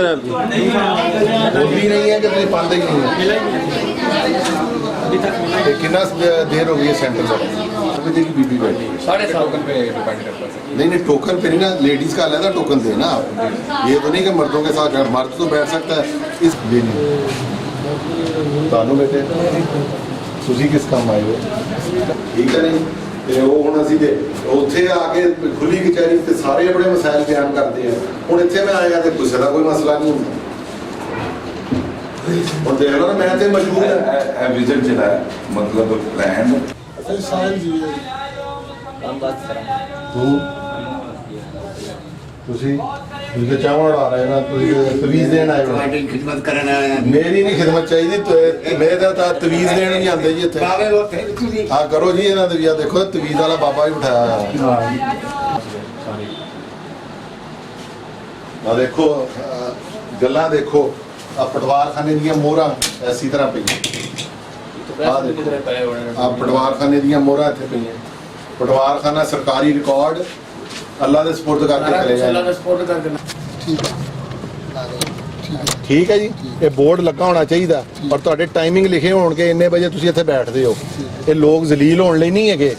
होती नहीं है कि पाते ही नहीं है। कितना देर हो गई है सेंटर पर देखिए बीबी बैठी है 7.5 टोकन पे डिपेंड करता है। नहीं टोकन पे नहीं ना, लेडीज का अलग टोकन देना आप। ये तो नहीं कि मर्दों के साथ मर्द तो बैठ सकता है इस ये नहीं तानू बेटे ਤੁਸੀਂ किस काम आए हो ठीक है नहीं ਤੇ ਉਹ ਹੁਣ ਅਸੀਂ ਤੇ ਉੱਥੇ ਆ ਕੇ ਖੁੱਲੀ ਕਚਹਿਰੀ ਤੇ ਸਾਰੇ ਆਪਣੇ ਮਸਾਇਲ ਬਿਆਨ ਕਰਦੇ ਆ। ਹੁਣ ਇੱਥੇ ਮੈਂ ਆਇਆ ਤੇ ਕਿਸੇ ਦਾ ਕੋਈ ਮਸਲਾ ਨਹੀਂ ਹੁੰਦਾ। ਹੁਣ ਦੇਖ ਲਓ ਨਾ ਮੈਂ ਤੇ ਮਜਬੂਰ ਹਾਂ विजिट जिला है मतलब लैंड ਸਾਇਲ ਜੀ हम बात करें ਤੁਸੀਂ ਤੁਸੀਂ ਚਾਵਲ ਉਡਾ ਰਹੇ ਨਾ, ਤੁਸੀਂ ਤਵੀਜ਼ ਦੇਣ ਆਏ ਹੋ। ਤੁਹਾਡੀ ਖਿਦਮਤ ਕਰਨ ਆਇਆ ਮੇਰੀ ਨਹੀਂ ਖਿਦਮਤ ਚਾਹੀਦੀ, ਮੇਰੇ ਤਾਂ ਤਵੀਜ਼ ਦੇਣ ਨਹੀਂ ਆਉਂਦੇ ਜੀ ਇੱਥੇ। ਬਾਵੇ ਉਹ ਤੁਸੀਂ ਹਾਂ ਕਰੋ ਜੀ ਇਹਨਾਂ ਦੇ ਵੀ। ਆ ਦੇਖੋ ਤਵੀਜ਼ ਵਾਲਾ ਬਾਬਾ ਵੀ ਬਿਠਾਇਆ ਹੋਇਆ। ਆ ਦੇਖੋ ਗੱਲਾਂ ਦੇਖੋ, ਆ ਪਟਵਾਰਖਾਨੇ ਦੀਆਂ ਮੋਹਰਾਂ ਐਸੀ ਤਰ੍ਹਾਂ ਪਈਆਂ। ਆ ਦੇਖੋ ਆ ਪਟਵਾਰਖਾਨੇ ਦੀਆਂ ਮੋਹਰਾਂ ਇੱਥੇ ਪਈਆਂ। ਪਟਵਾਰਖਾਨਾ ਸਰਕਾਰੀ ਰਿਕਾਰਡ ਅੱਲਾ ਦੇ ਸਪੁਰਦ ਕਰਕੇ ਚਲੇ ਜਾਣਾ। ਠੀਕ ਹੈ ਜੀ, ਇਹ ਬੋਰਡ ਲੱਗਾ ਹੋਣਾ ਚਾਹੀਦਾ ਔਰ ਤੁਹਾਡੇ ਟਾਈਮਿੰਗ ਲਿਖੇ ਹੋਣਗੇ ਇੰਨੇ ਵਜੇ ਤੁਸੀਂ ਇੱਥੇ ਬੈਠਦੇ ਹੋ। ਇਹ ਲੋਕ ਜ਼ਲੀਲ ਹੋਣ ਲਈ ਨਹੀਂ ਹੈਗੇ।